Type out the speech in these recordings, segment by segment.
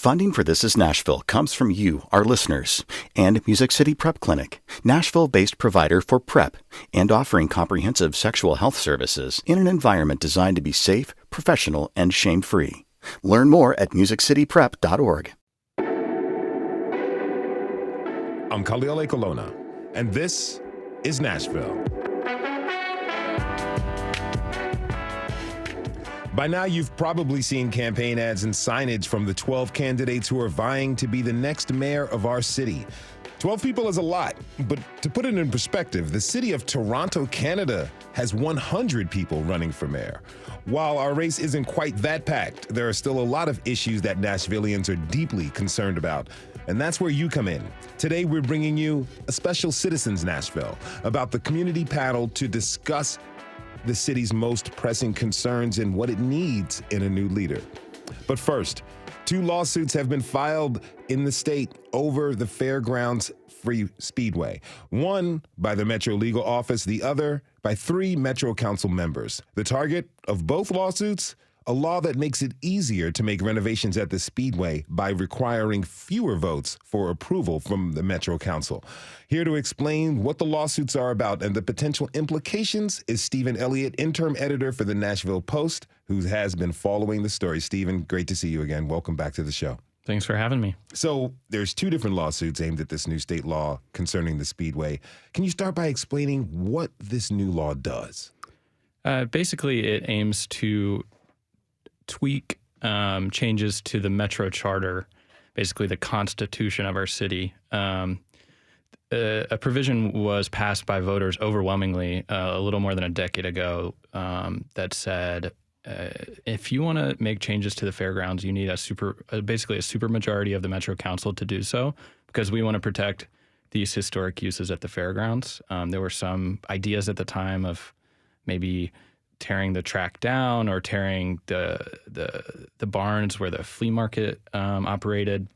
Funding for This Is Nashville comes from you, our listeners, and Music City Prep Clinic, Nashville-based provider for PrEP and offering comprehensive sexual health services in an environment designed to be safe, professional, and shame-free. Learn more at musiccityprep.org. I'm Khalil Ekolona, and this is Nashville. By now, you've probably seen campaign ads and signage from the 12 candidates who are vying to be the next mayor of our city. 12 people is a lot, but to put it in perspective, the city of Toronto, Canada has 100 people running for mayor. While our race isn't quite that packed, there are still a lot of issues that Nashvillians are deeply concerned about. And that's where you come in. Today, we're bringing you a special Citizens Nashville about the community panel to discuss the city's most pressing concerns and what it needs in a new leader. But first, 2 lawsuits have been filed in the state over the Fairgrounds Free Speedway. One by the Metro Legal Office, the other by 3 Metro Council members. The target of both lawsuits? A law that makes it easier to make renovations at the Speedway by requiring fewer votes for approval from the Metro Council. Here to explain what the lawsuits are about and the potential implications is Stephen Elliott, interim editor for the Nashville Post, who has been following the story. Stephen, great to see you again. Welcome back to the show. Thanks for having me. So there's 2 different lawsuits aimed at this new state law concerning the Speedway. Can you start by explaining what this new law does? Basically, it aims to tweak changes to the Metro Charter, basically the constitution of our city. A provision was passed by voters overwhelmingly a little more than a decade ago that said if you want to make changes to the fairgrounds, you need basically a supermajority of the Metro Council to do so, because we want to protect these historic uses at the fairgrounds. There were some ideas at the time of maybe tearing the track down or tearing the barns where the flea market operated,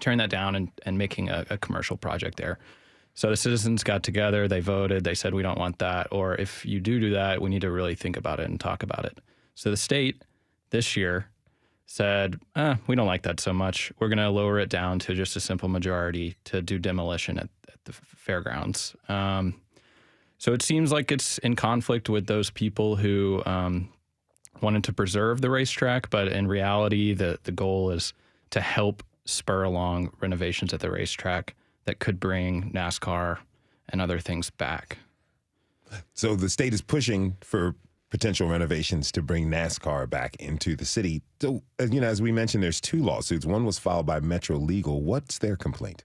tearing that down and making a commercial project there. So the citizens got together, they voted, they said, we don't want that. Or if you do that, we need to really think about it and talk about it. So the state this year said, we don't like that so much. We're going to lower it down to just a simple majority to do demolition at the fairgrounds. So it seems like it's in conflict with those people who wanted to preserve the racetrack, but in reality, the goal is to help spur along renovations at the racetrack that could bring NASCAR and other things back. So the state is pushing for potential renovations to bring NASCAR back into the city. So, as we mentioned, there's 2 lawsuits. One was filed by Metro Legal. What's their complaint?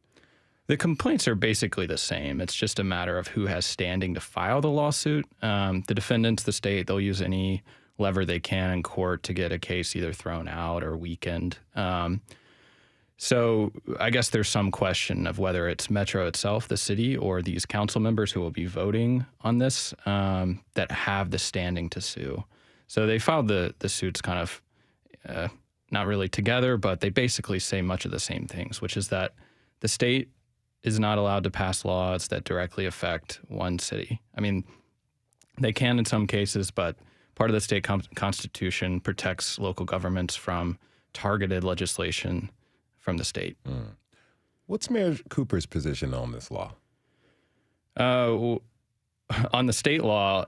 The complaints are basically the same. It's just a matter of who has standing to file the lawsuit. The defendants, the state, they'll use any lever they can in court to get a case either thrown out or weakened. So I guess there's some question of whether it's Metro itself, the city, or these council members who will be voting on this that have the standing to sue. So they filed the suits kind of not really together, but they basically say much of the same things, which is that the state is not allowed to pass laws that directly affect one city. I mean, they can in some cases, but part of the state constitution protects local governments from targeted legislation from the state. What's Mayor Cooper's position on this law? On the state law,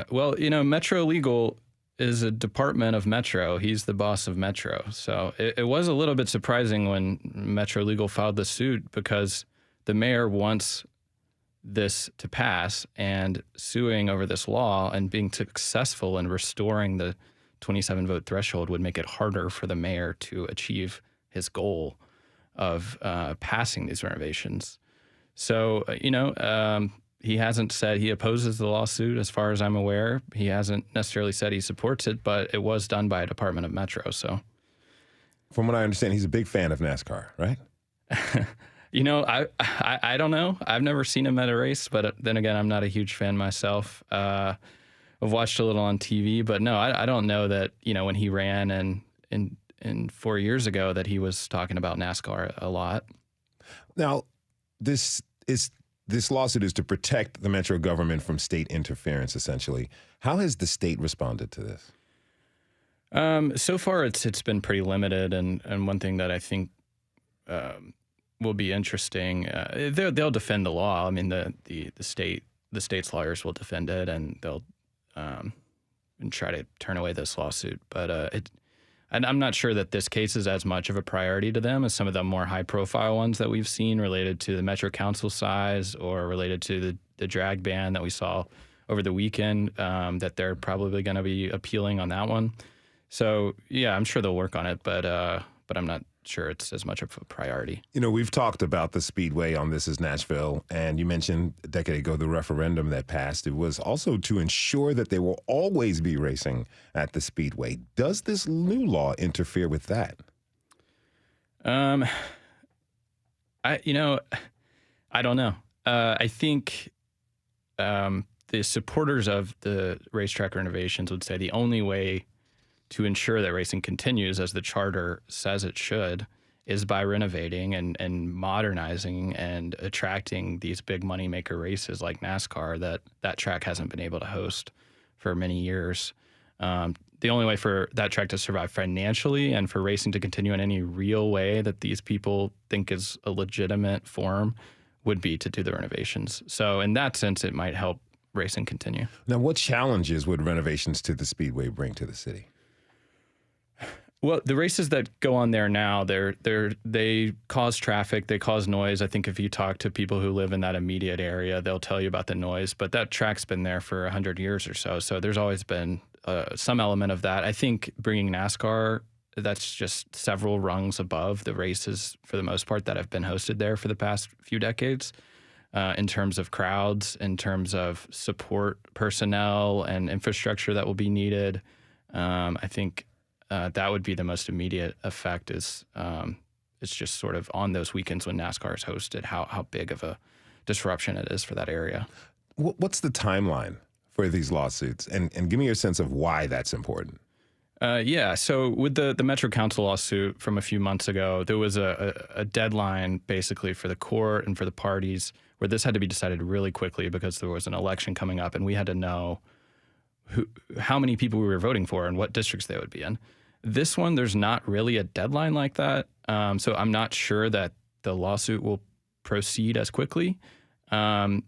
Metro Legal is a department of Metro. He's the boss of Metro. So it was a little bit surprising when Metro Legal filed the suit, because the mayor wants this to pass, and suing over this law and being successful in restoring the 27 vote threshold would make it harder for the mayor to achieve his goal of passing these renovations. So, he hasn't said he opposes the lawsuit as far as I'm aware. He hasn't necessarily said he supports it, but it was done by a department of Metro. So, from what I understand, he's a big fan of NASCAR, right? I don't know. I've never seen him at a race, but then again, I'm not a huge fan myself. I've watched a little on TV, but no, I don't know that, when he ran and 4 years ago that he was talking about NASCAR a lot. Now, this lawsuit is to protect the Metro government from state interference, essentially. How has the state responded to this? So far, it's been pretty limited, and one thing that I think will be interesting. They'll defend the law. I mean, the state's lawyers will defend it, and they'll and try to turn away this lawsuit. But and I'm not sure that this case is as much of a priority to them as some of the more high-profile ones that we've seen related to the Metro Council size or related to the drag ban that we saw over the weekend, that they're probably going to be appealing on that one. So, yeah, I'm sure they'll work on it, but I'm not sure it's as much of a priority. You know, we've talked about the Speedway on This Is Nashville, and you mentioned a decade ago the referendum that passed. It was also to ensure that there will always be racing at the Speedway. Does this new law interfere with that? I don't know. I think the supporters of the racetrack renovations would say the only way to ensure that racing continues as the charter says it should is by renovating and modernizing and attracting these big moneymaker races like NASCAR that track hasn't been able to host for many years. The only way for that track to survive financially and for racing to continue in any real way that these people think is a legitimate form would be to do the renovations. So in that sense, it might help racing continue. Now, what challenges would renovations to the Speedway bring to the city? Well, the races that go on there now, they cause traffic, they cause noise. I think if you talk to people who live in that immediate area, they'll tell you about the noise. But that track's been there for 100 years or so. So there's always been some element of that. I think bringing NASCAR, that's just several rungs above the races, for the most part, that have been hosted there for the past few decades, in terms of crowds, in terms of support personnel and infrastructure that will be needed. I think that would be the most immediate effect is it's just sort of on those weekends when NASCAR is hosted, how big of a disruption it is for that area. What's the timeline for these lawsuits? And give me your sense of why that's important. So with the Metro Council lawsuit from a few months ago, there was a deadline basically for the court and for the parties where this had to be decided really quickly because there was an election coming up and we had to know how many people we were voting for and what districts they would be in. This one, there's not really a deadline like that. So I'm not sure that the lawsuit will proceed as quickly. And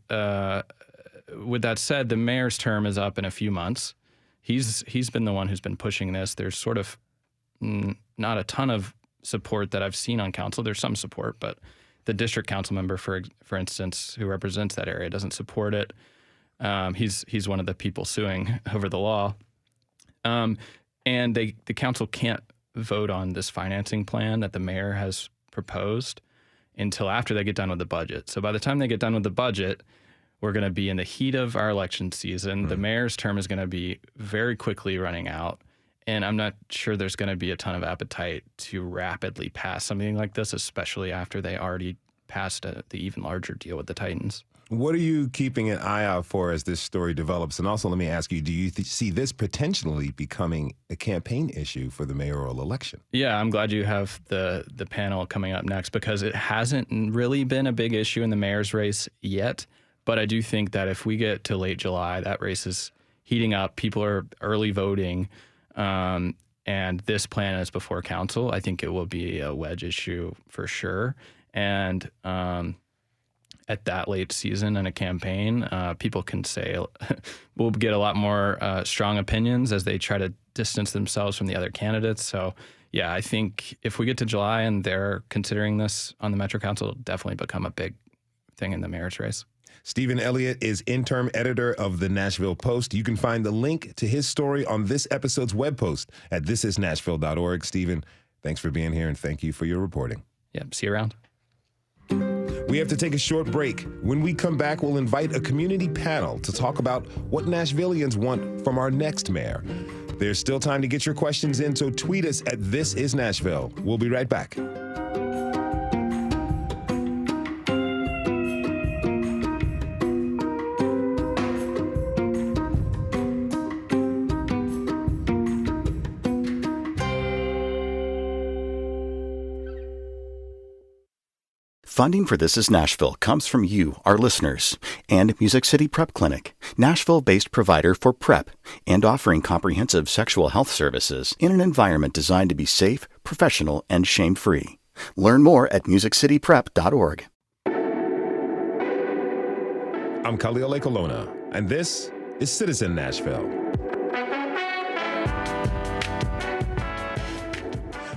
with that said, the mayor's term is up in a few months. He's been the one who's been pushing this. There's sort of not a ton of support that I've seen on council. There's some support, but the district council member, for instance, who represents that area, doesn't support it. He's one of the people suing over the law. And the council can't vote on this financing plan that the mayor has proposed until after they get done with the budget. So by the time they get done with the budget, we're going to be in the heat of our election season. The mayor's term is going to be very quickly running out. And I'm not sure there's going to be a ton of appetite to rapidly pass something like this, especially after they already passed the even larger deal with the Titans. What are you keeping an eye out for as this story develops? And also, let me ask you, do you see this potentially becoming a campaign issue for the mayoral election? Yeah, I'm glad you have the panel coming up next because it hasn't really been a big issue in the mayor's race yet. But I do think that if we get to late July, that race is heating up. People are early voting. And this plan is before council. I think it will be a wedge issue for sure. And at that late season in a campaign, people can say we'll get a lot more strong opinions as they try to distance themselves from the other candidates. So, yeah, I think if we get to July and they're considering this on the Metro Council, it'll definitely become a big thing in the mayor's race. Stephen Elliott is interim editor of the Nashville Post. You can find the link to his story on this episode's web post at thisisnashville.org. Stephen, thanks for being here and thank you for your reporting. Yeah, see you around. We have to take a short break. When we come back, we'll invite a community panel to talk about what Nashvillians want from our next mayor. There's still time to get your questions in, so tweet us at This Is Nashville. We'll be right back. Funding for This Is Nashville comes from you, our listeners, and Music City Prep Clinic, Nashville-based provider for PrEP and offering comprehensive sexual health services in an environment designed to be safe, professional, and shame-free. Learn more at musiccityprep.org. I'm Khalil Colonna, and this is Citizen Nashville.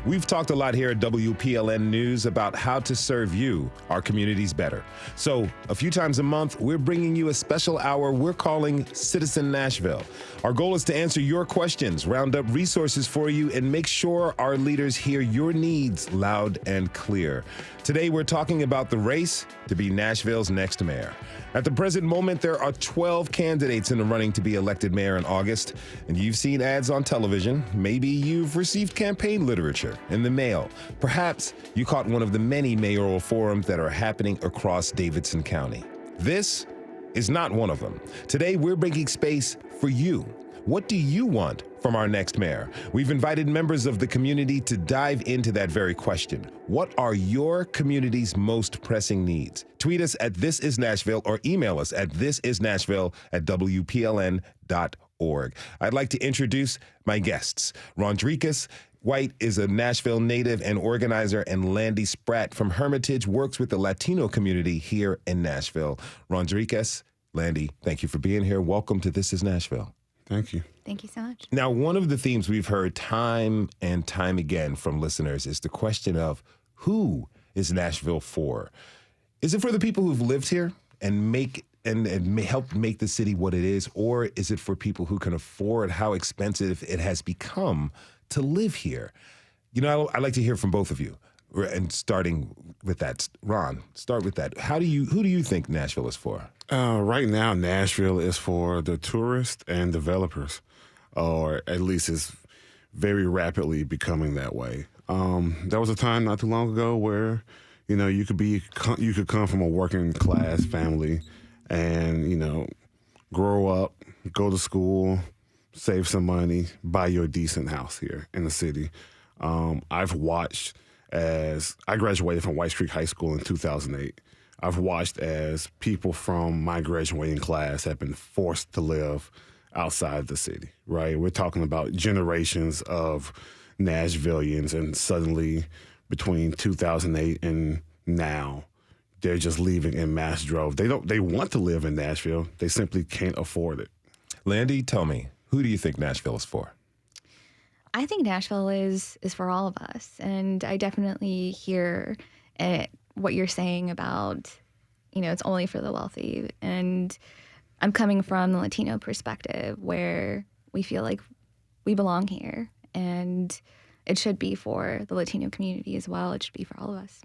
We've talked a lot here at WPLN News about how to serve you, our communities, better. So a few times a month, we're bringing you a special hour we're calling Citizen Nashville. Our goal is to answer your questions, round up resources for you, and make sure our leaders hear your needs loud and clear. Today, we're talking about the race to be Nashville's next mayor. At the present moment, there are 12 candidates in the running to be elected mayor in August, and you've seen ads on television. Maybe you've received campaign literature in the mail. Perhaps you caught one of the many mayoral forums that are happening across Davidson County. This is not one of them. Today, we're making space for you. What do you want from our next mayor? We've invited members of the community to dive into that very question. What are your community's most pressing needs? Tweet us at This Is Nashville or email us at thisisnashville@wpln.org. I'd like to introduce my guests. Rondriquez White is a Nashville native and organizer, and Landy Spratt from Hermitage works with the Latino community here in Nashville. Rondriquez, Landy, thank you for being here. Welcome to This Is Nashville. Thank you. Thank you so much. Now, one of the themes we've heard time and time again from listeners is the question of who is Nashville for? Is it for the people who've lived here and helped make the city what it is, or is it for people who can afford how expensive it has become to live here? You know, I'd like to hear from both of you. And starting with that, Ron, start with that. Who do you think Nashville is for? Right now, Nashville is for the tourists and developers, or at least it's very rapidly becoming that way. There was a time not too long ago where, you know, you could come from a working class family and, you know, grow up, go to school, save some money, buy you a decent house here in the city. I've watched as I graduated from White Creek High School in 2008. I've watched as people from my graduating class have been forced to live outside the city, right? We're talking about generations of Nashvillians, and suddenly between 2008 and now, they're just leaving in mass droves. They want to live in Nashville. They simply can't afford it. Landy, tell me, who do you think Nashville is for? I think Nashville is for all of us. And I definitely hear what you're saying about, you know, it's only for the wealthy. And I'm coming from the Latino perspective where we feel like we belong here. And it should be for the Latino community as well. It should be for all of us.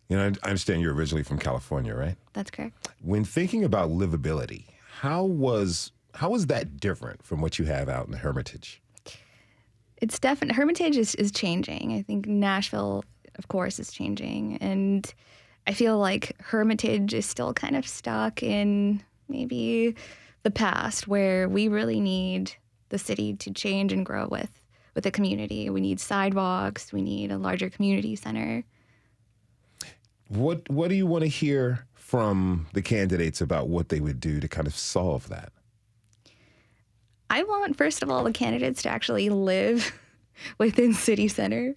You know, I understand you're originally from California, right? That's correct. When thinking about livability, how was that different from what you have out in Hermitage? It's definitely, Hermitage is changing. I think Nashville, of course, is changing. And I feel like Hermitage is still kind of stuck in maybe the past where we really need the city to change and grow with the community. We need sidewalks. We need a larger community center. What do you want to hear from the candidates about what they would do to kind of solve that? I want, first of all, the candidates to actually live within city center,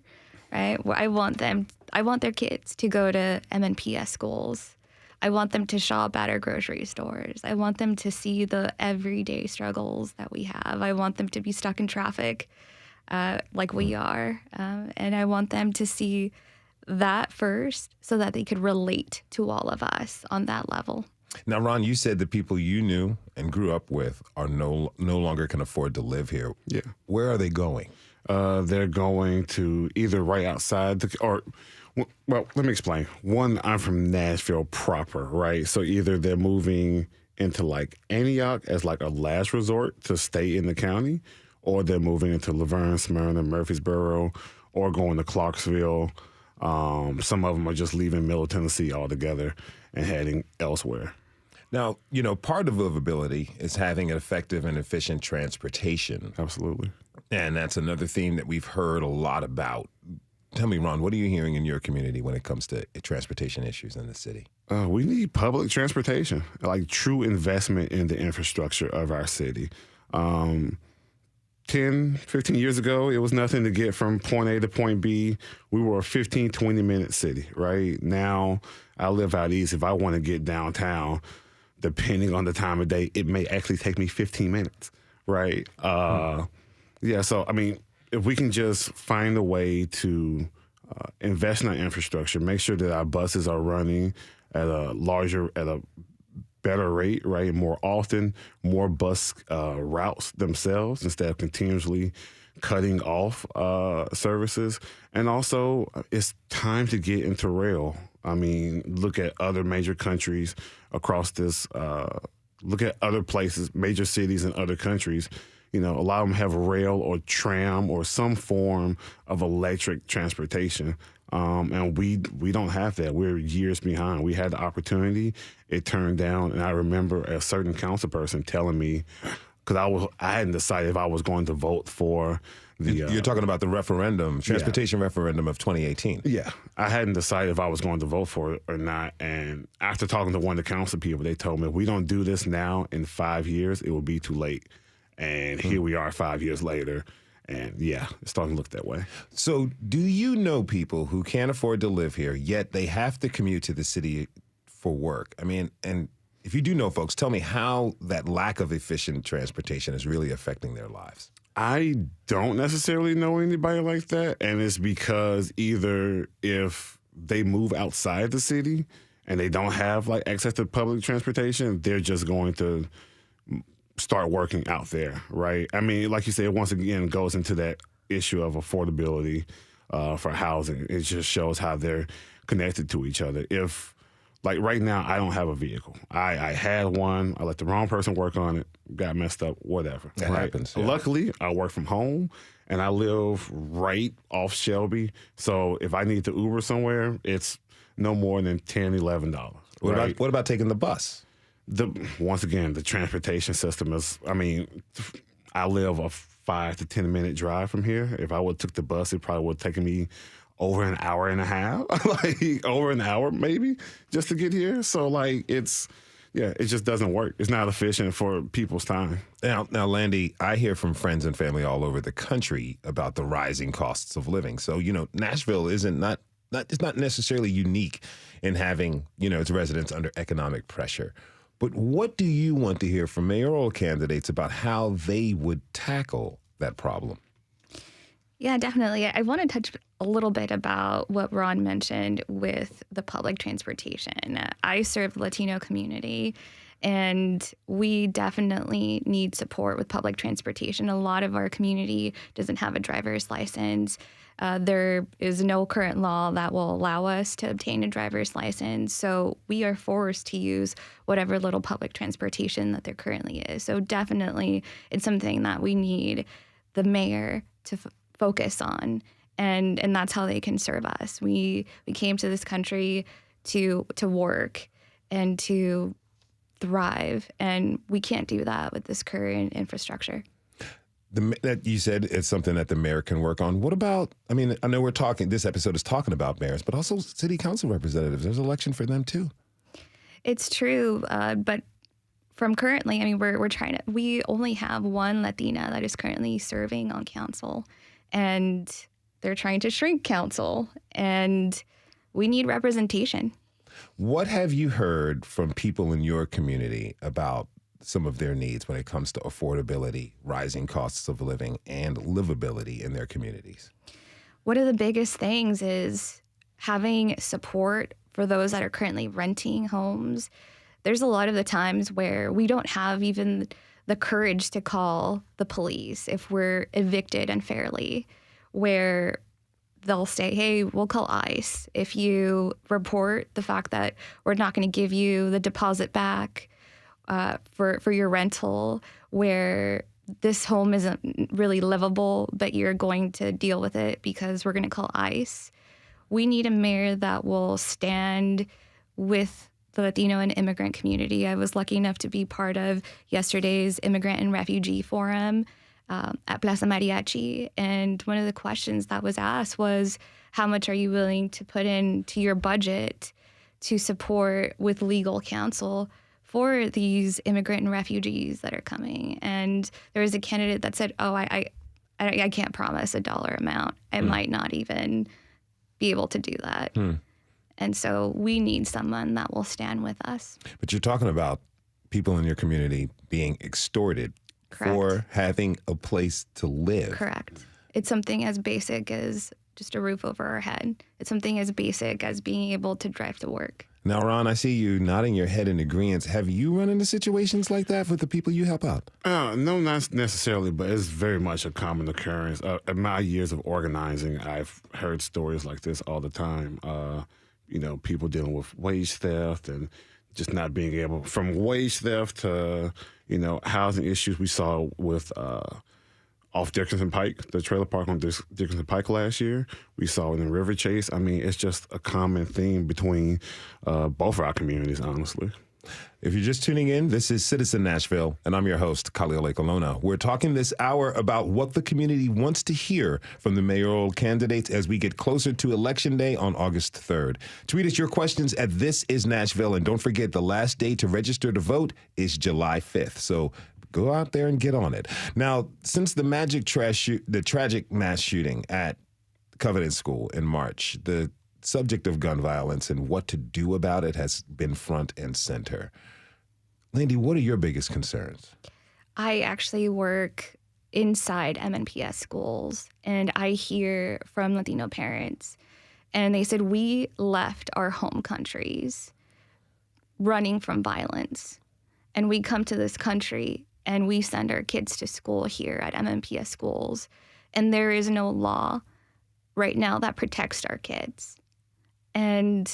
right? I want their kids to go to MNPS schools. I want them to shop at our grocery stores. I want them to see the everyday struggles that we have. I want them to be stuck in traffic like we are. And I want them to see that first so that they could relate to all of us on that level. Now, Ron, you said the people you knew and grew up with are no longer can afford to live here. Yeah. Where are they going? They're going to either right outside well, let me explain. One, I'm from Nashville proper, right? So either they're moving into like Antioch as like a last resort to stay in the county, or they're moving into Laverne, Smyrna, Murfreesboro, or going to Clarksville. Some of them are just leaving Middle Tennessee altogether and heading elsewhere. Now, you know, part of livability is having an effective and efficient transportation. Absolutely. And that's another theme that we've heard a lot about. Tell me, Ron, what are you hearing in your community when it comes to transportation issues in the city? We need public transportation, like true investment in the infrastructure of our city. 10, 15 years ago, it was nothing to get from point A to point B. We were a 15, 20-minute city, right? Now, I live out east. If I want to get downtown, depending on the time of day, it may actually take me 15 minutes, right? Yeah, so, I mean, if we can just find a way to invest in our infrastructure, make sure that our buses are running at a better rate, right? More often, more bus routes themselves instead of continuously cutting off services. And also, it's time to get into rail. I mean, look at other major countries across this, look at other places, major cities in other countries. You know, a lot of them have rail or tram or some form of electric transportation. And we don't have that. We're years behind. We had the opportunity. It turned down. And I remember a certain council person telling me, because I hadn't decided if I was going to vote for the... You're talking about the referendum, transportation referendum of 2018. Yeah. I hadn't decided if I was going to vote for it or not. And after talking to one of the council people, they told me, if we don't do this now in 5 years, it will be too late. And here we are 5 years later. And yeah, it's starting to look that way. So do you know people who can't afford to live here, yet they have to commute to the city for work? I mean, and if you do know folks, tell me how that lack of efficient transportation is really affecting their lives. I don't necessarily know anybody like that. And it's because either if they move outside the city and they don't have like access to public transportation, they're just going to start working out there, right? I mean, like you said, once again, goes into that issue of affordability for housing. It just shows how they're connected to each other. If, like right now, I don't have a vehicle. I had one. I let the wrong person work on it, got messed up, whatever. That happens. Yeah. Luckily, I work from home, and I live right off Shelby. So if I need to Uber somewhere, it's no more than $10, $11. What about taking the bus? Once again, the transportation system is, I mean, I live a 5 to 10 minute drive from here. If I would have took the bus, it probably would have taken me over an hour and a half, like over an hour maybe, just to get here. So like it just doesn't work. It's not efficient for people's time. Now, Landy, I hear from friends and family all over the country about the rising costs of living. So, you know, Nashville it's not necessarily unique in having, you know, its residents under economic pressure. But what do you want to hear from mayoral candidates about how they would tackle that problem? Yeah, definitely. I want to touch a little bit about what Ron mentioned with the public transportation. I serve the Latino community, and we definitely need support with public transportation. A lot of our community doesn't have a driver's license. There is no current law that will allow us to obtain a driver's license. So we are forced to use whatever little public transportation that there currently is. So definitely it's something that we need the mayor to focus on. And that's how they can serve us. We came to this country to work and to thrive. And we can't do that with this current infrastructure. That you said it's something that the mayor can work on. What about, I mean, I know this episode is talking about mayors, but also city council representatives. There's an election for them too. It's true. But from currently, I mean, we only have one Latina that is currently serving on council, and they're trying to shrink council, and we need representation. What have you heard from people in your community about some of their needs when it comes to affordability, rising costs of living, and livability in their communities? One of the biggest things is having support for those that are currently renting homes. There's a lot of the times where we don't have even the courage to call the police if we're evicted unfairly, where they'll say, hey, we'll call ICE if you report the fact that we're not going to give you the deposit back for your rental, where this home isn't really livable, but you're going to deal with it because we're going to call ICE. We need a mayor that will stand with the Latino and immigrant community. I was lucky enough to be part of yesterday's Immigrant and Refugee Forum. at Plaza Mariachi. And one of the questions that was asked was, how much are you willing to put into your budget to support with legal counsel for these immigrant and refugees that are coming? And there was a candidate that said, oh, I can't promise a dollar amount. I might not even be able to do that. And so we need someone that will stand with us. But you're talking about people in your community being extorted for having a place to live. Correct. It's something as basic as just a roof over our head. It's something as basic as being able to drive to work. Now, Ron, I see you nodding your head in agreement. Have you run into situations like that with the people you help out? No, not necessarily, but it's very much a common occurrence. In my years of organizing, I've heard stories like this all the time. People dealing with wage theft and just not being able, from wage theft to, housing issues we saw with off Dickinson Pike, the trailer park on Dickinson Pike last year. We saw it in River Chase. I mean, it's just a common theme between both of our communities, honestly. If you're just tuning in, this is Citizen Nashville, and I'm your host, Khalil Ekolona. We're talking this hour about what the community wants to hear from the mayoral candidates as we get closer to Election Day on August 3rd. Tweet us your questions at This Is Nashville, and don't forget the last day to register to vote is July 5th. So go out there and get on it. Now, since the tragic mass shooting at Covenant School in March, the subject of gun violence and what to do about it has been front and center. Landy, what are your biggest concerns? I actually work inside MNPS schools, and I hear from Latino parents, and they said, we left our home countries running from violence, and we come to this country and we send our kids to school here at MNPS schools, and there is no law right now that protects our kids. And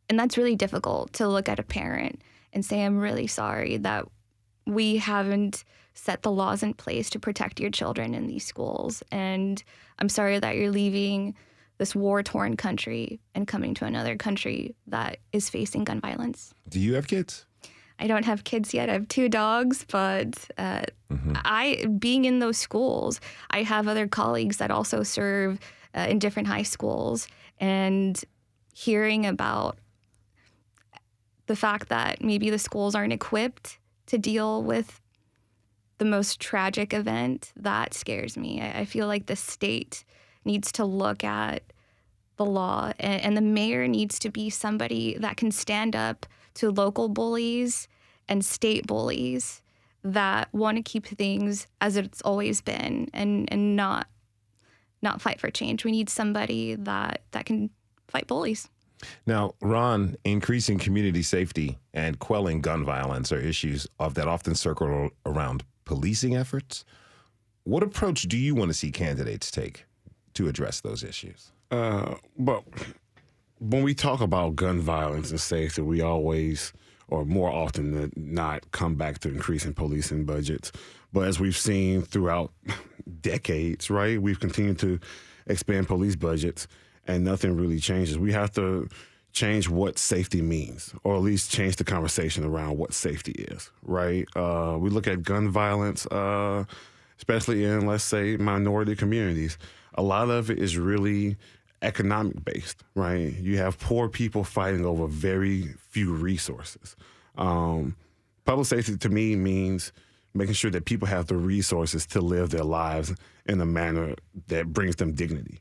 that's really difficult to look at a parent and say, I'm really sorry that we haven't set the laws in place to protect your children in these schools. And I'm sorry that you're leaving this war-torn country and coming to another country that is facing gun violence. Do you have kids? I don't have kids yet. I have 2 dogs, but being in those schools, I have other colleagues that also serve in different high schools, and hearing about the fact that maybe the schools aren't equipped to deal with the most tragic event, that scares me. I feel like the state needs to look at the law, and the mayor needs to be somebody that can stand up to local bullies and state bullies that want to keep things as it's always been and not fight for change. We need somebody that can fight bullies. Now, Ron, increasing community safety and quelling gun violence are issues that often circle around policing efforts. What approach do you want to see candidates take to address those issues? But when we talk about gun violence and safety, we always, or more often than not, come back to increasing policing budgets. But as we've seen throughout decades, right, we've continued to expand police budgets, and nothing really changes. We have to change what safety means, or at least change the conversation around what safety is, right? We look at gun violence, especially in, let's say, minority communities. A lot of it is really economic-based, right? You have poor people fighting over very few resources. Public safety, to me, means making sure that people have the resources to live their lives in a manner that brings them dignity.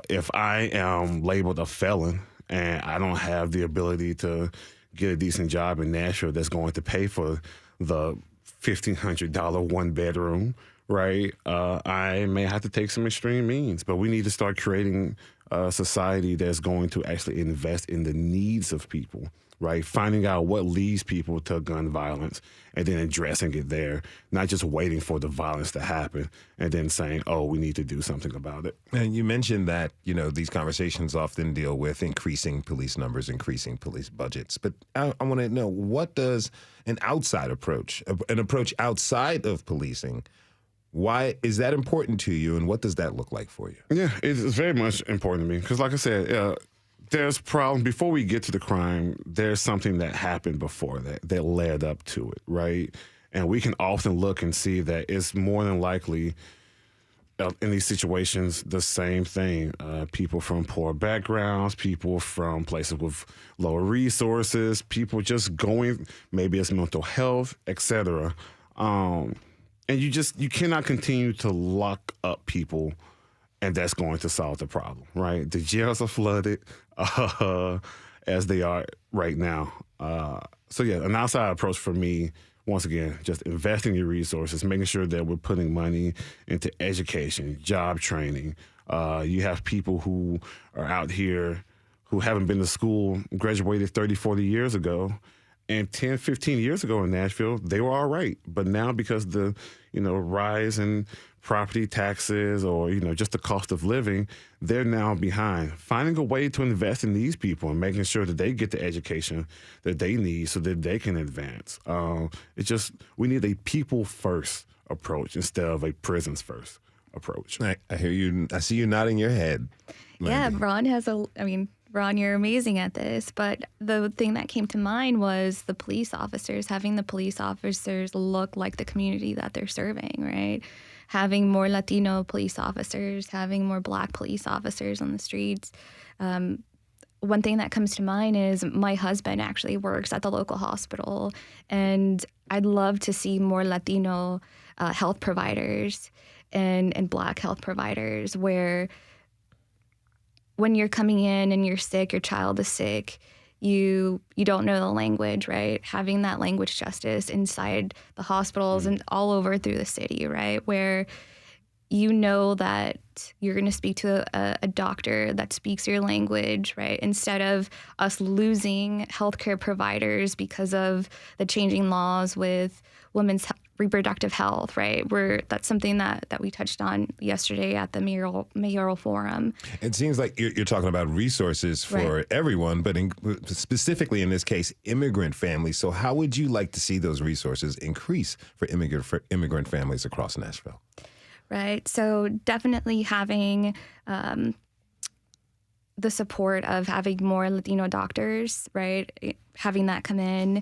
If I am labeled a felon and I don't have the ability to get a decent job in Nashville that's going to pay for the $1,500 one bedroom, right, I may have to take some extreme means. But we need to start creating a society that's going to actually invest in the needs of people, right? Finding out what leads people to gun violence and then addressing it there, not just waiting for the violence to happen and then saying, oh, we need to do something about it. And you mentioned that, these conversations often deal with increasing police numbers, increasing police budgets. But I want to know, what does an approach outside of policing, why is that important to you, and what does that look like for you? Yeah, it's very much important to me because, like I said, there's problems. Before we get to the crime, there's something that happened before that led up to it, right? And we can often look and see that it's more than likely in these situations the same thing. People from poor backgrounds, people from places with lower resources, people just going, maybe it's mental health, etc. And you cannot continue to lock up people, and that's going to solve the problem, right? The jails are flooded as they are right now. So yeah, an outside approach for me, once again, just investing your resources, making sure that we're putting money into education, job training. You have people who are out here who haven't been to school, graduated 30, 40 years ago. And 10, 15 years ago in Nashville, they were all right. But now because the, rise in property taxes or, just the cost of living, they're now behind. Finding a way to invest in these people and making sure that they get the education that they need so that they can advance. We need a people-first approach instead of a prisons-first approach. I hear you. I see you nodding your head, Landy. Yeah, Ron, you're amazing at this. But the thing that came to mind was the police officers, having the police officers look like the community that they're serving, right? Having more Latino police officers, having more Black police officers on the streets. One thing that comes to mind is my husband actually works at the local hospital, and I'd love to see more Latino health providers and Black health providers where when you're coming in and you're sick, your child is sick, you don't know the language, right? Having that language justice inside the hospitals and all over through the city, right? Where you know that you're going to speak to a doctor that speaks your language, right? Instead of us losing healthcare providers because of the changing laws with women's reproductive health, right? That's something that we touched on yesterday at the mayoral forum. It seems like you're talking about resources for everyone, but specifically in this case, immigrant families. So how would you like to see those resources increase for immigrant families across Nashville? Right. So definitely having the support of having more Latino doctors, right? Having that come in.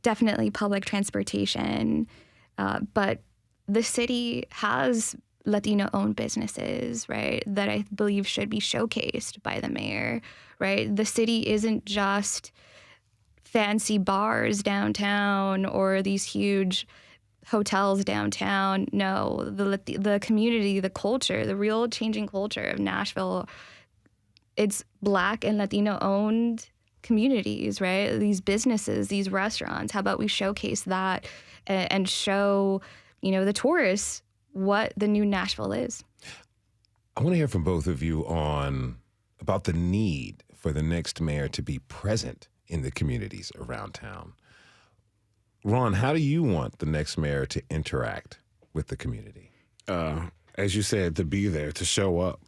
Definitely public transportation. But the city has Latino-owned businesses, right, that I believe should be showcased by the mayor, right? The city isn't just fancy bars downtown or these huge hotels downtown. No, the community, the culture, the real changing culture of Nashville, it's Black and Latino-owned communities, right? These businesses, these restaurants. How about we showcase that and show, the tourists what the new Nashville is? I want to hear from both of you about the need for the next mayor to be present in the communities around town. Ron, how do you want the next mayor to interact with the community? As you said, to be there, to show up.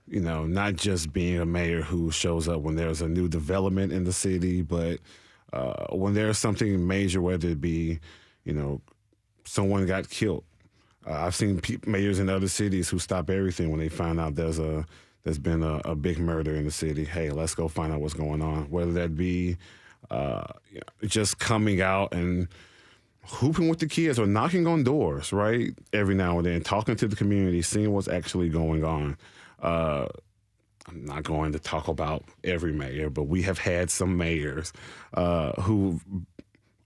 Not just being a mayor who shows up when there's a new development in the city, but when there's something major, whether it be, someone got killed. I've seen mayors in other cities who stop everything when they find out there's been a big murder in the city. Hey, let's go find out what's going on. Whether that be just coming out and hooping with the kids or knocking on doors, right? Every now and then, talking to the community, seeing what's actually going on. I'm not going to talk about every mayor, but we have had some mayors who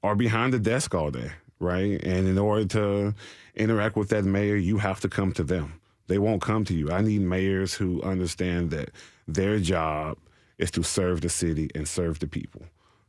are behind the desk all day, right? And in order to interact with that mayor, you have to come to them. They won't come to you. I need mayors who understand that their job is to serve the city and serve the people.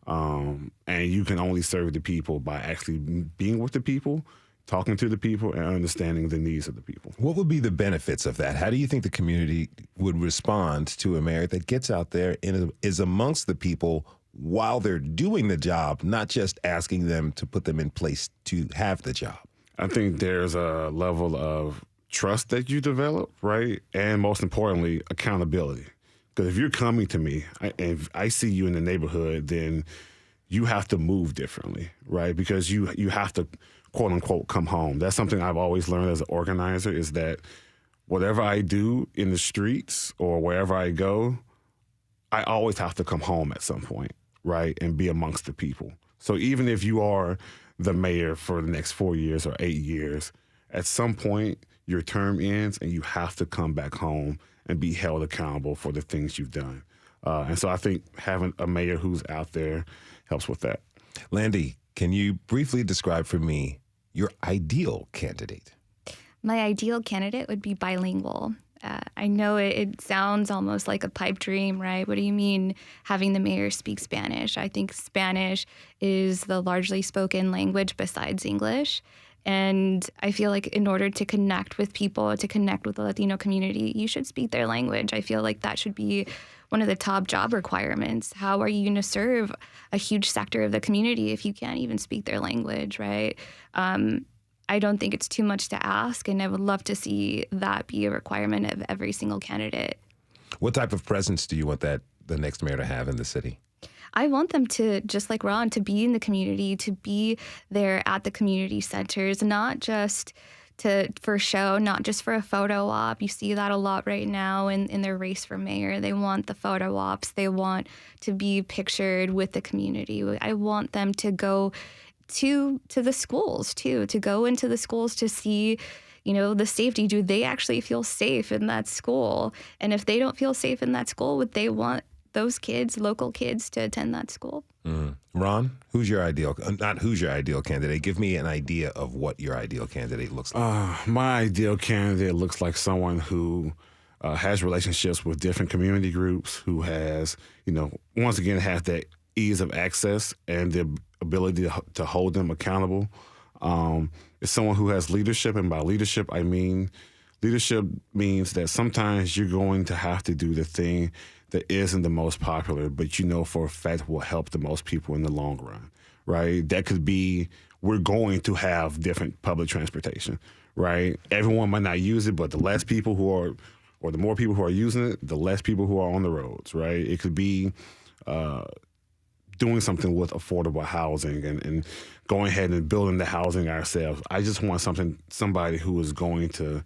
And you can only serve the people by actually being with the people, talking to the people, and understanding the needs of the people. What would be the benefits of that? How do you think the community would respond to a mayor that gets out there and is amongst the people while they're doing the job, not just asking them to put them in place to have the job? I think there's a level of trust that you develop, right? And most importantly, accountability. Because if you're coming to me and if I see you in the neighborhood, then you have to move differently, right? Because you have to, quote unquote, come home. That's something I've always learned as an organizer, is that whatever I do in the streets or wherever I go, I always have to come home at some point, right? And be amongst the people. So even if you are the mayor for the next 4 years or 8 years, at some point your term ends and you have to come back home and be held accountable for the things you've done. And so I think having a mayor who's out there helps with that. Landy, can you briefly describe for me your ideal candidate? My ideal candidate would be bilingual. I know it sounds almost like a pipe dream, right? What do you mean having the mayor speak Spanish? I think Spanish is the largely spoken language besides English. And I feel like in order to connect with people, to connect with the Latino community, you should speak their language. I feel like that should be one of the top job requirements. How are you going to serve a huge sector of the community if you can't even speak their language, right? I don't think it's too much to ask, and I would love to see that be a requirement of every single candidate. What type of presence do you want the next mayor to have in the city? I want them to, just like Ron, to be in the community, to be there at the community centers, not just for show, not just for a photo op. You see that a lot right now in their race for mayor. They want the photo ops. They want to be pictured with the community. I want them to go to the schools too, to go into the schools to see, the safety. Do they actually feel safe in that school? And if they don't feel safe in that school, would they want those kids, local kids, to attend that school? Ron, who's your ideal candidate? Give me an idea of what your ideal candidate looks like. My ideal candidate looks like someone who has relationships with different community groups, who has, once again, has that ease of access and the ability to hold them accountable. It's someone who has leadership, and by leadership, I mean leadership means that sometimes you're going to have to do the thing that isn't the most popular, but for a fact will help the most people in the long run, right? That could be, we're going to have different public transportation, right? Everyone might not use it, but the less people the more people who are using it, the less people who are on the roads, right? It could be doing something with affordable housing and going ahead and building the housing ourselves. I just want somebody who is going to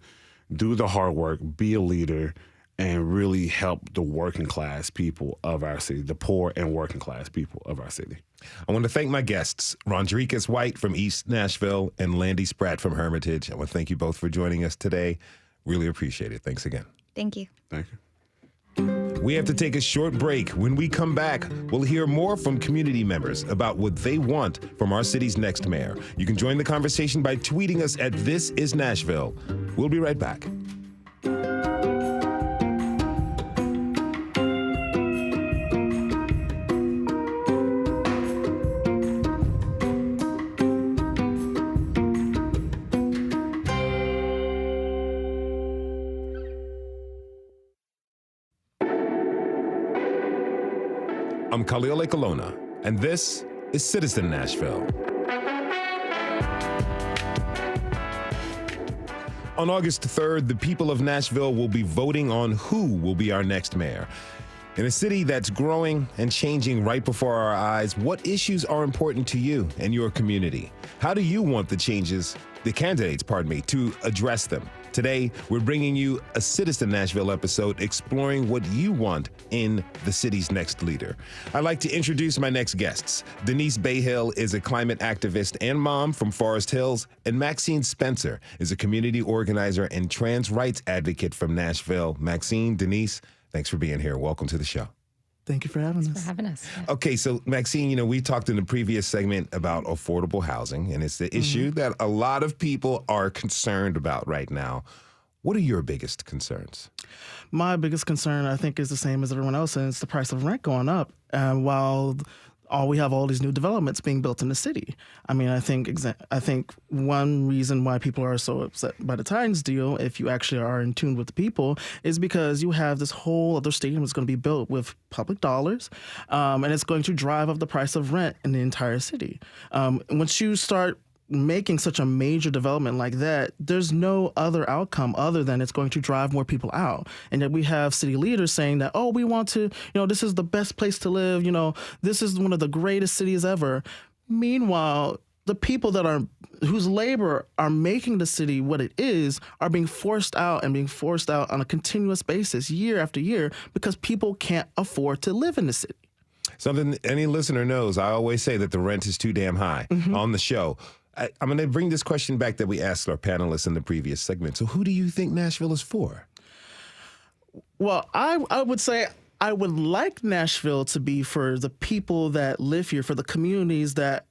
do the hard work, be a leader, and really help the working class people of our city, the poor and working class people of our city. I want to thank my guests, Rondriquez White from East Nashville and Landy Spratt from Hermitage. I want to thank you both for joining us today. Really appreciate it. Thanks again. Thank you. Thank you. We have to take a short break. When we come back, we'll hear more from community members about what they want from our city's next mayor. You can join the conversation by tweeting us at This Is Nashville. We'll be right back. I'm Khalil Ekalona, and this is Citizen Nashville. On August 3rd, the people of Nashville will be voting on who will be our next mayor. In a city that's growing and changing right before our eyes, what issues are important to you and your community? How do you want the candidates, to address them? Today, we're bringing you a Citizen Nashville episode exploring what you want in the city's next leader. I'd like to introduce my next guests. Denise Bahil is a climate activist and mom from Forest Hills, and Maxine Spencer is a community organizer and trans rights advocate from Nashville. Maxine, Denise, thanks for being here. Welcome to the show. Thank you for having us. Thanks for having us. Yeah. Okay, so Maxine, we talked in the previous segment about affordable housing, and it's the issue that a lot of people are concerned about right now. What are your biggest concerns? My biggest concern, I think, is the same as everyone else, and it's the price of rent going up. While we have all these new developments being built in the city. I mean, I think one reason why people are so upset by the Titans deal, if you actually are in tune with the people, is because you have this whole other stadium that's going to be built with public dollars, and it's going to drive up the price of rent in the entire city. Once you start making such a major development like that, there's no other outcome other than it's going to drive more people out. And yet we have city leaders saying that, we want to, this is the best place to live, this is one of the greatest cities ever. Meanwhile, the people whose labor are making the city what it is are being forced out on a continuous basis year after year because people can't afford to live in the city. Something any listener knows, I always say that the rent is too damn high on the show. I'm going to bring this question back that we asked our panelists in the previous segment. So who do you think Nashville is for? Well, I would say I would like Nashville to be for the people that live here, for the communities that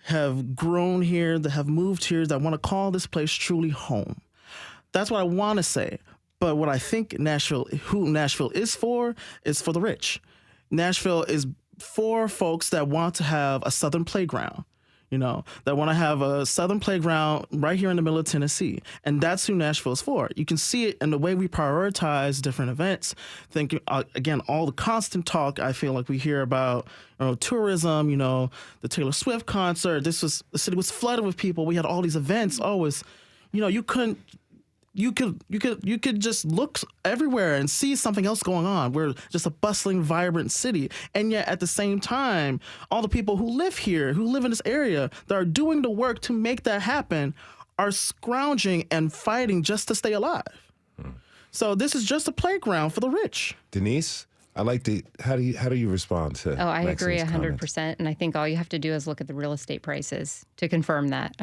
have grown here, that have moved here, that want to call this place truly home. That's what I want to say. But what I think who Nashville is for the rich. Nashville is for folks that want to have a Southern playground, that want to have a Southern playground right here in the middle of Tennessee. And that's who Nashville is for. You can see it in the way we prioritize different events. Thinking, again, all the constant talk I feel like we hear about tourism, the Taylor Swift concert. The city was flooded with people. We had all these events always, you could just look everywhere and see something else going on. We're just a bustling, vibrant city. And yet at the same time, all the people who live here, who live in this area, that are doing the work to make that happen are scrounging and fighting just to stay alive. So this is just a playground for the rich. Denise, I like to, how do you respond to I agree Maxine's 100%. comments? And I think all you have to do is look at the real estate prices to confirm that.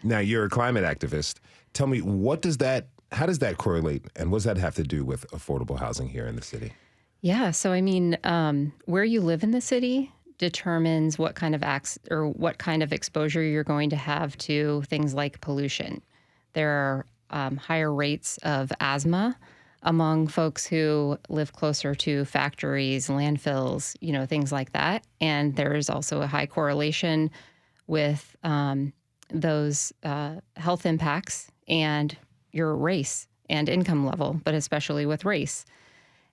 Now, you're a climate activist. Tell me, how does that correlate, and what does that have to do with affordable housing here in the city? Yeah, so I mean, where you live in the city determines what kind of exposure you're going to have to things like pollution. There are higher rates of asthma among folks who live closer to factories, landfills, things like that. And there's also a high correlation with those health impacts and your race and income level, but especially with race.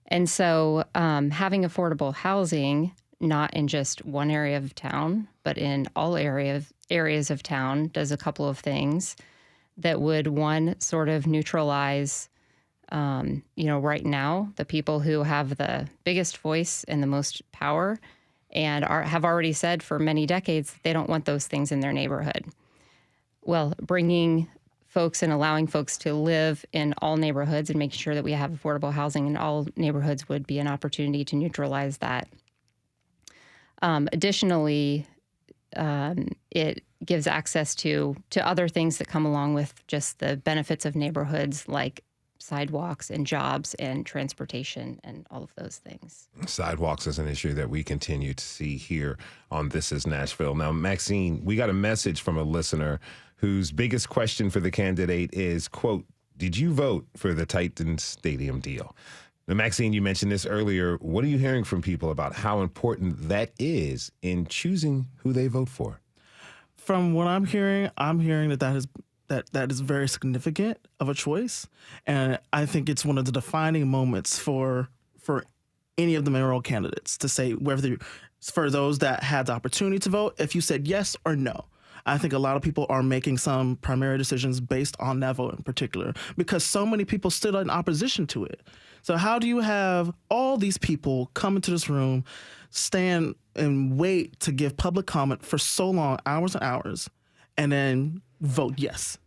And so having affordable housing, not in just one area of town, but in all areas of town, does a couple of things that would, one, sort of neutralize, right now, the people who have the biggest voice and the most power and have already said for many decades they don't want those things in their neighborhood. Well, bringing folks and allowing folks to live in all neighborhoods and making sure that we have affordable housing in all neighborhoods would be an opportunity to neutralize that. Additionally, it gives access to other things that come along with just the benefits of neighborhoods, like sidewalks and jobs and transportation and all of those things. Sidewalks is an issue that we continue to see here on This Is Nashville. Now, Maxine, we got a message from a listener whose biggest question for the candidate is, quote, did you vote for the Titans stadium deal? Now, Maxine, you mentioned this earlier. What are you hearing from people about how important that is in choosing who they vote for? From what I'm hearing that is very significant of a choice. And I think it's one of the defining moments for any of the mayoral candidates to say whether for those that had the opportunity to vote, if you said yes or no. I think a lot of people are making some primary decisions based on that vote in particular because so many people stood in opposition to it. So how do you have all these people come into this room, stand and wait to give public comment for so long, hours and hours, and then vote yes?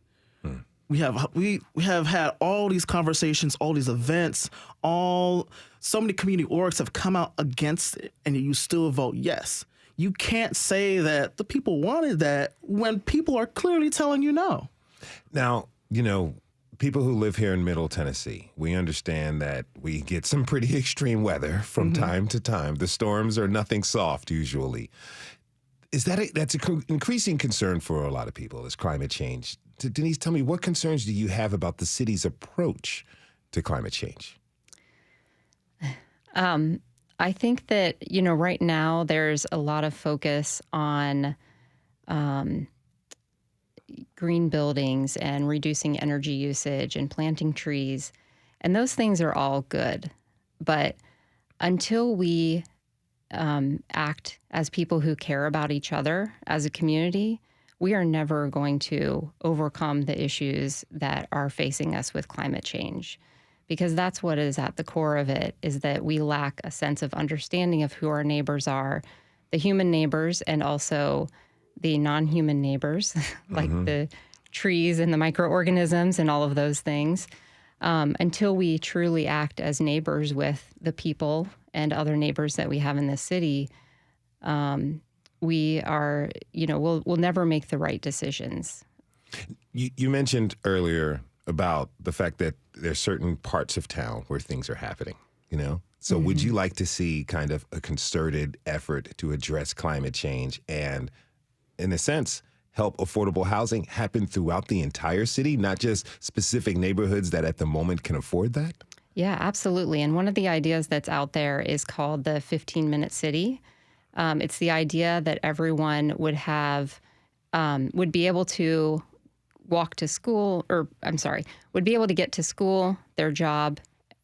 We have had all these conversations, all these events, so many community orgs have come out against it, and you still vote yes. You can't say that the people wanted that when people are clearly telling you no. Now, people who live here in Middle Tennessee, we understand that we get some pretty extreme weather from time to time. The storms are nothing soft usually. That's an increasing concern for a lot of people is climate change. Denise, tell me, what concerns do you have about the city's approach to climate change? I think that, right now there's a lot of focus on green buildings and reducing energy usage and planting trees. And those things are all good. But until we act as people who care about each other as a community, we are never going to overcome the issues that are facing us with climate change. Because that's what is at the core of it, is that we lack a sense of understanding of who our neighbors are, the human neighbors and also the non-human neighbors, like the trees and the microorganisms and all of those things. Until we truly act as neighbors with the people and other neighbors that we have in this city, we are, we'll never make the right decisions. You mentioned earlier about the fact that there's certain parts of town where things are happening, So would you like to see kind of a concerted effort to address climate change and, in a sense, help affordable housing happen throughout the entire city, not just specific neighborhoods that at the moment can afford that? Yeah, absolutely. And one of the ideas that's out there is called the 15-minute city. It's the idea that everyone would be able to walk to school, would be able to get to school, their job,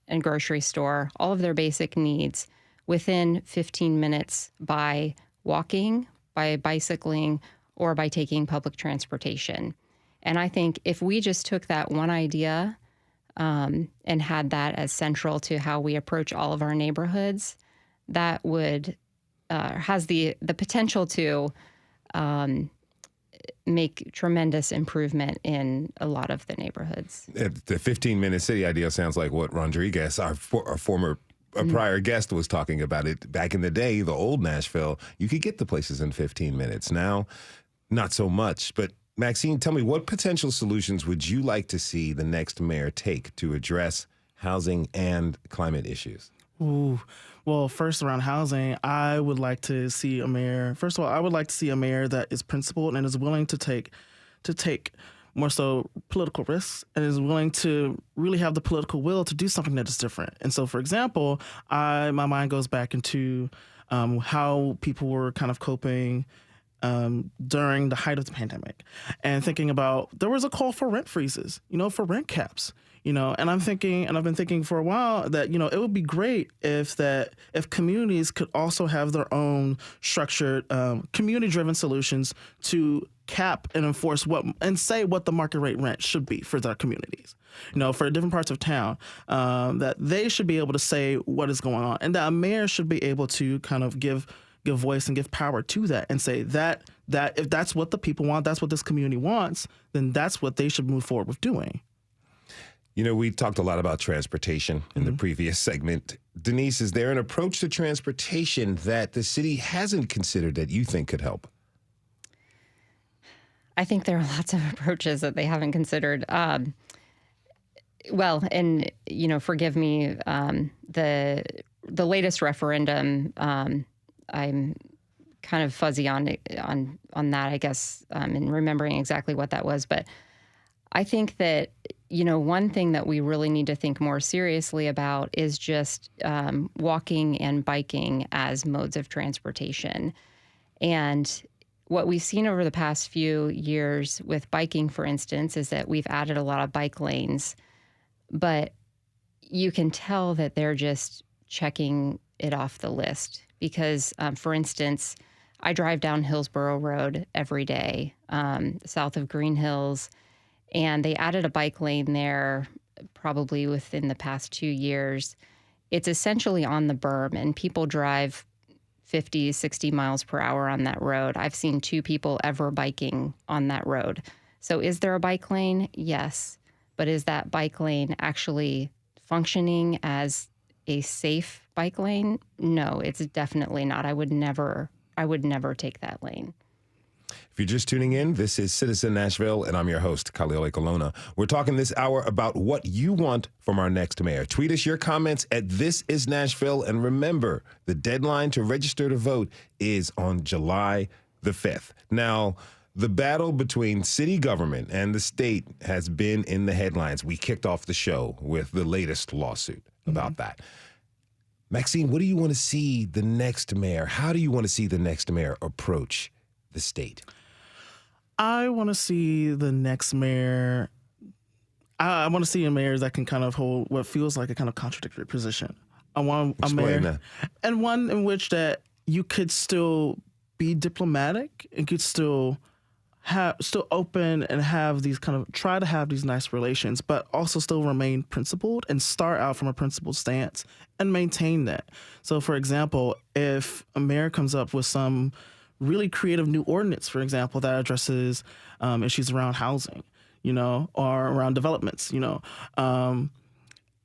and grocery store, all of their basic needs within 15 minutes by walking, by bicycling, or by taking public transportation. And I think if we just took that one idea and had that as central to how we approach all of our neighborhoods, that would has the potential to make tremendous improvement in a lot of the neighborhoods. The 15-minute city idea sounds like what Rondriquez, our former prior guest, was talking about. It back in the day, the old Nashville, you could get the places in 15 minutes. Now, not so much. But Maxine, tell me, what potential solutions would you like to see the next mayor take to address housing and climate issues? Ooh. Well, first around housing, I would like to see a mayor. First of all, I would like to see a mayor that is principled and is willing to take more so political risks and is willing to really have the political will to do something that is different. And so, for example, my mind goes back into how people were kind of coping during the height of the pandemic, and thinking about there was a call for rent freezes, for rent caps. And I've been thinking for a while that, it would be great if communities could also have their own structured, community-driven solutions to cap and enforce say what the market rate rent should be for their communities. For different parts of town, that they should be able to say what is going on, and that a mayor should be able to kind of give voice and give power to that, and say that if that's what the people want, that's what this community wants, then that's what they should move forward with doing. We talked a lot about transportation in the previous segment. Denise, is there an approach to transportation that the city hasn't considered that you think could help? I think there are lots of approaches that they haven't considered. Forgive me, the latest referendum, I'm kind of fuzzy on that, I guess, in remembering exactly what that was. But I think that, one thing that we really need to think more seriously about is just walking and biking as modes of transportation. And what we've seen over the past few years with biking, for instance, is that we've added a lot of bike lanes, but you can tell that they're just checking it off the list. Because, for instance, I drive down Hillsborough Road every day, south of Green Hills, and they added a bike lane there probably within the past 2 years. It's essentially on the berm, and people drive 50, 60 miles per hour on that road. I've seen 2 people ever biking on that road. So is there a bike lane? Yes. But is that bike lane actually functioning as a safe bike lane? No, it's definitely not. I would never take that lane. If you're just tuning in, this is Citizen Nashville, and I'm your host, Kaliole Colonna. We're talking this hour about what you want from our next mayor. Tweet us your comments at This Is Nashville, and remember, the deadline to register to vote is on July the 5th. Now, the battle between city government and the state has been in the headlines. We kicked off the show with the latest lawsuit about that. Maxine, what do you want to see the next mayor? How do you want to see the next mayor approach the state? I want to see the next mayor. I want to see a mayor that can kind of hold what feels like a kind of contradictory position. I want a mayor, and one in which that you could still be diplomatic and could still open and have these try to have these nice relations, but also still remain principled and start out from a principled stance and maintain that. So, for example, if a mayor comes up with some really creative new ordinance, for example, that addresses issues around housing, or around developments,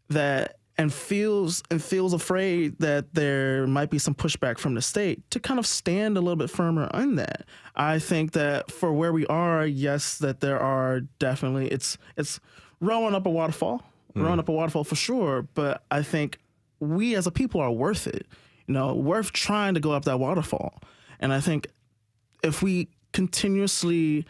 that and feels afraid that there might be some pushback from the state, to kind of stand a little bit firmer on that. I think that for where we are, yes, that there are definitely, it's rowing up a waterfall for sure. But I think we as a people are worth it, worth trying to go up that waterfall. And I think if we continuously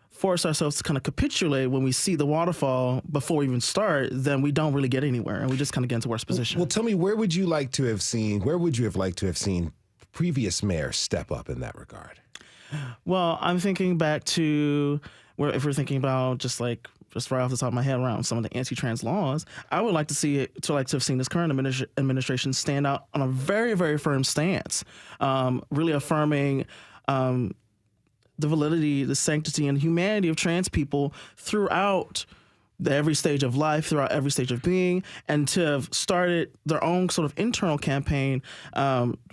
force ourselves to kind of capitulate when we see the waterfall before we even start, then we don't really get anywhere, and we just kind of get into worse position. Well, tell me, where would you have liked to have seen previous mayors step up in that regard? Well, I'm thinking back to if we're thinking about just right off the top of my head around some of the anti-trans laws, I would like to have seen this current administration stand out on a very, very firm stance, really affirming the validity, the sanctity, and humanity of trans people throughout every stage of life, throughout every stage of being, and to have started their own sort of internal campaign,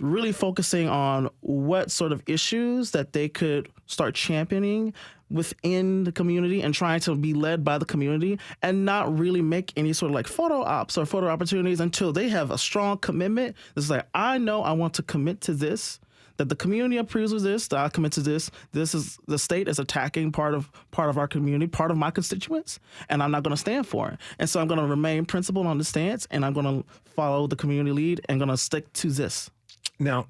really focusing on what sort of issues that they could start championing within the community and trying to be led by the community, and not really make any sort of photo ops or photo opportunities until they have a strong commitment. It's I know I want to commit to this, that the community approves of this, that I commit to this. This is the state is attacking part of our community, part of my constituents, and I'm not going to stand for it. And so I'm going to remain principled on the stance, and I'm going to follow the community lead and going to stick to this. Now,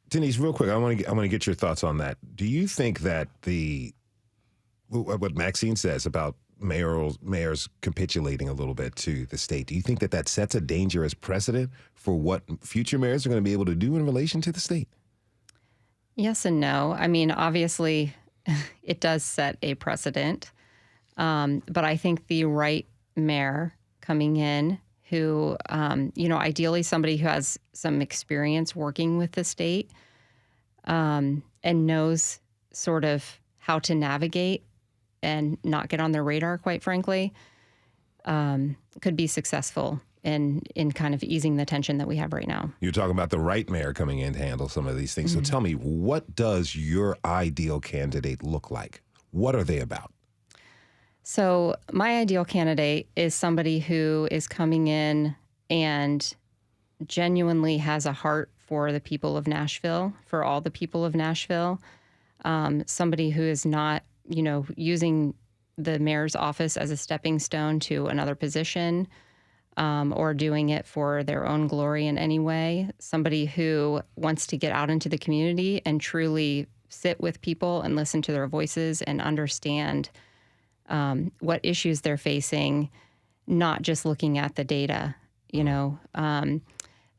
Denise, real quick, I want to get your thoughts on that. Do you think that what Maxine says about mayors capitulating a little bit to the state, do you think that sets a dangerous precedent for what future mayors are going to be able to do in relation to the state? Yes and no. I mean, obviously, it does set a precedent. But I think the right mayor coming in who, ideally somebody who has some experience working with the state and knows sort of how to navigate and not get on their radar, quite frankly, could be successful in kind of easing the tension that we have right now. You're talking about the right mayor coming in to handle some of these things. So tell me, what does your ideal candidate look like? What are they about? So my ideal candidate is somebody who is coming in and genuinely has a heart for the people of Nashville, for all the people of Nashville. Somebody who is not, using the mayor's office as a stepping stone to another position, or doing it for their own glory in any way. Somebody who wants to get out into the community and truly sit with people and listen to their voices and understand what issues they're facing, not just looking at the data, And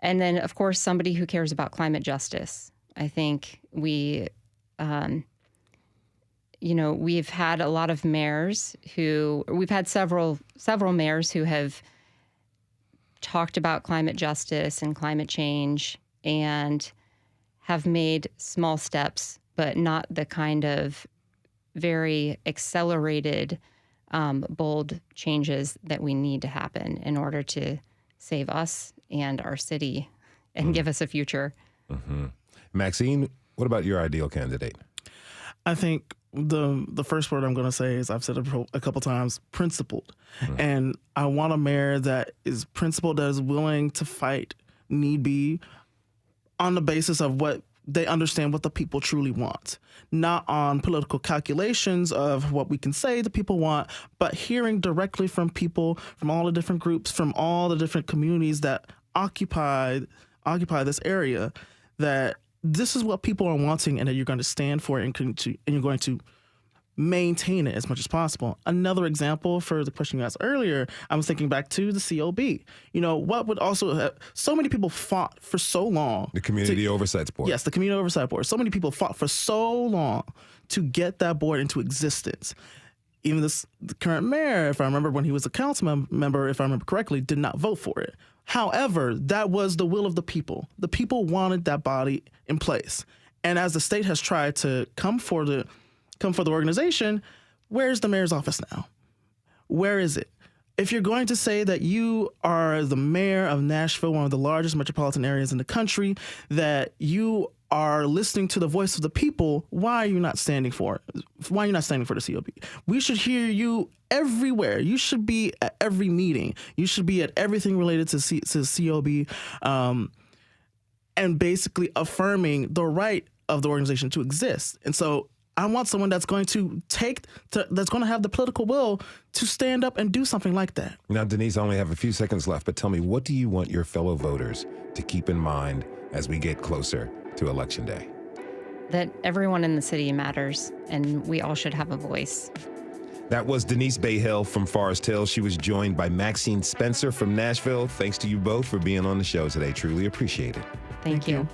then, of course, somebody who cares about climate justice. I think we've had a lot of mayors we've had several mayors who have talked about climate justice and climate change and have made small steps, but not the kind of very accelerated, bold changes that we need to happen in order to save us and our city and give us a future. Mm-hmm. Maxine, what about your ideal candidate? I think the first word I'm going to say is, I've said it a couple times, principled. Mm-hmm. And I want a mayor that is principled, that is willing to fight need be on the basis of what they understand what the people truly want, not on political calculations of what we can say the people want, but hearing directly from people, from all the different groups, from all the different communities that occupy this area, that this is what people are wanting, and that you're going to stand for it, and you're going to maintain it as much as possible. Another example for the question you asked earlier, I was thinking back to the COB. What would also have, so many people fought for so long. The Community Oversight Board. Yes, the Community Oversight Board. So many people fought for so long to get that board into existence. Even the current mayor, if I remember when he was a council member, if I remember correctly, did not vote for it. However, that was the will of the people. The people wanted that body in place. And as the state has tried to come for the organization, where's the mayor's office now? Where is it? If you're going to say that you are the mayor of Nashville, one of the largest metropolitan areas in the country, that you are listening to the voice of the people, why are you not standing for it? Why are you not standing for the COB? We should hear you everywhere. You should be at every meeting. You should be at everything related to COB, and basically affirming the right of the organization to exist. And so I want someone that's going to that's going to have the political will to stand up and do something like that. Now, Denise, I only have a few seconds left, but tell me, what do you want your fellow voters to keep in mind as we get closer to Election Day? That everyone in the city matters, and we all should have a voice. That was Denise Bahil from Forest Hill. She was joined by Maxine Spencer from Nashville. Thanks to you both for being on the show today. Truly appreciate it. Thank you.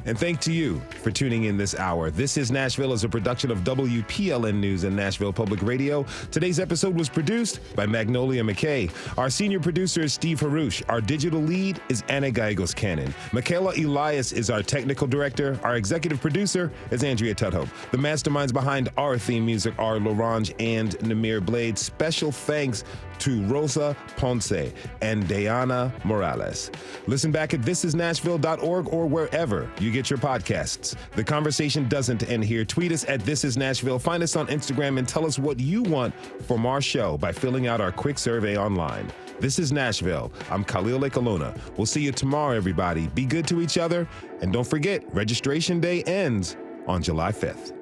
And thank to you for tuning in this hour. This is Nashville is a production of WPLN News and Nashville Public Radio. Today's episode was produced by Magnolia McKay. Our senior producer is Steve Harouche. Our digital lead is Anna Gallegos-Cannon. Michaela Elias is our technical director. Our executive producer is Andrea Tudhope. The masterminds behind our theme music are Larange and Namir Blade. Special thanks to Rosa Ponce and Diana Morales. Listen back at thisisnashville.org or wherever you get your podcasts. The conversation doesn't end here. Tweet us at This Is Nashville. Find us on Instagram and tell us what you want from our show by filling out our quick survey online. This is Nashville. I'm Khalil Ekaluna. We'll see you tomorrow, everybody. Be good to each other. And don't forget, registration day ends on July 5th.